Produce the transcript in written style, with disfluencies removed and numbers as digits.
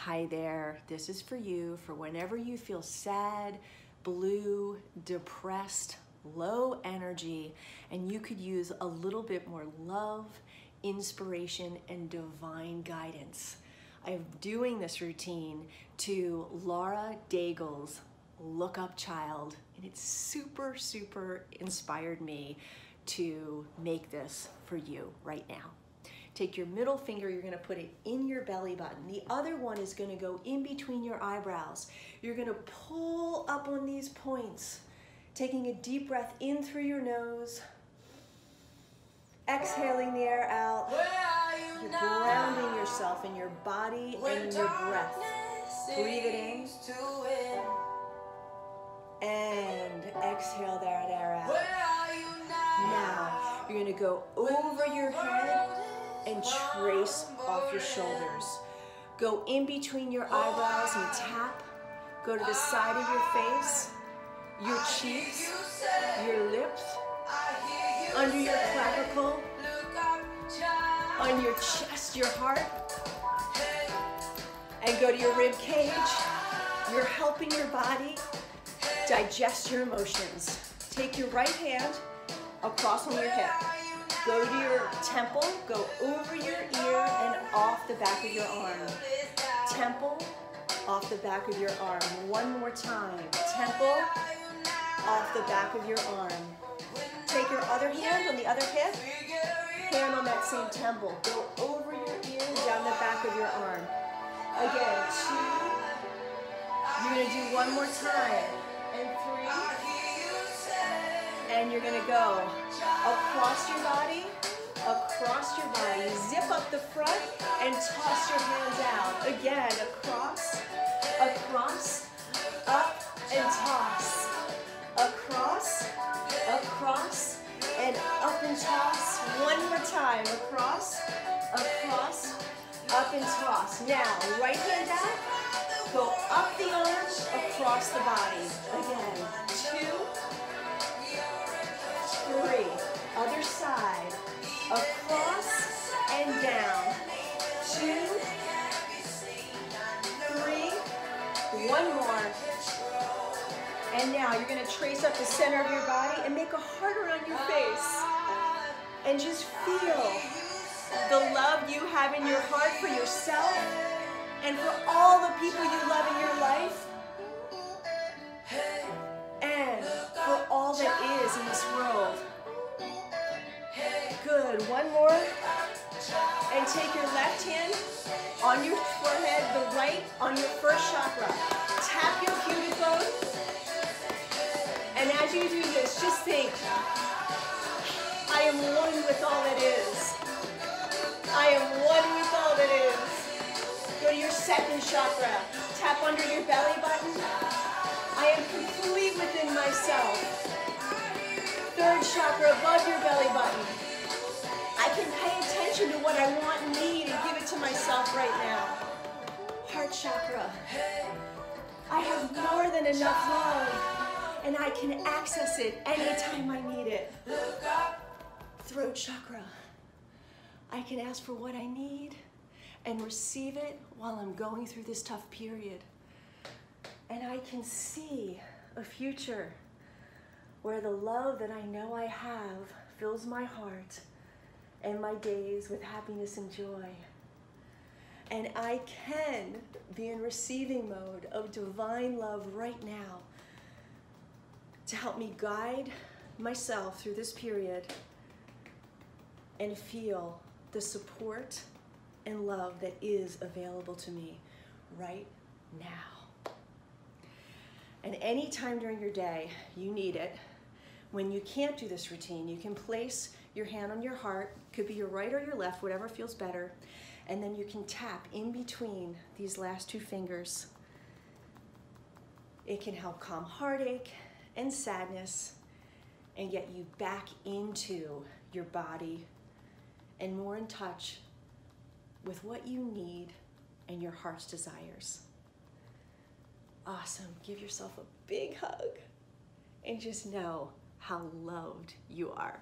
Hi there, this is for you for whenever you feel sad, blue, depressed, low energy, and you could use a little bit more love, inspiration, and divine guidance. I'm doing this routine to Lara Daigle's Look Up Child, and it super inspired me to make this for you right now. Take your middle finger, you're gonna put it in your belly button. The other one is gonna go in between your eyebrows. You're gonna pull up on these points, taking a deep breath in through your nose, exhaling the air out. You're grounding yourself in your body and your breath. Breathe it in. And exhale that air out. Now, you're gonna go over your head and trace off your shoulders. Go in between your eyebrows and tap. Go to the side of your face, your cheeks, your lips, under your clavicle, on your chest, your heart, and go to your rib cage. You're helping your body digest your emotions. Take your right hand across on your hip. Go to your temple, go over your ear and off the back of your arm. Temple, off the back of your arm. One more time. Temple, off the back of your arm. Take your other hand on the other hip, hand on that same temple. Go over your ear, down the back of your arm. Again, 2. You're gonna do one more time. And 3. And you're gonna go across your body, zip up the front and toss your hands out. Again, across, up and toss. Across, and up and toss. One more time, across, up and toss. Now, right hand back, go up the arms, across the body. Again, 2, 3, other side, across and down, 2, 3, one more, and now you're going to trace up the center of your body and make a heart around your face, and just feel the love you have in your heart for yourself and for all the people you love in your life, and for all that is in this world. Good, one more, and take your left hand on your forehead, the right on your first chakra. Tap your pubic bone, and as you do this, just think, I am one with all that is. I am one with all that is. Go to your second chakra, tap under your belly button. I am complete within myself. Third chakra, above your belly button. I can pay attention to what I want and need and give it to myself right now. Heart chakra. I have more than enough love, and I can access it anytime I need it. Throat chakra. I can ask for what I need and receive it while I'm going through this tough period. And I can see a future where the love that I know I have fills my heart and my days with happiness and joy. And I can be in receiving mode of divine love right now to help me guide myself through this period and feel the support and love that is available to me right now. And any time during your day you need it, when you can't do this routine, you can place your hand on your heart, could be your right or your left, whatever feels better, and then you can tap in between these last 2 fingers. It can help calm heartache and sadness and get you back into your body and more in touch with what you need and your heart's desires. Awesome. Give yourself a big hug and just know how loved you are.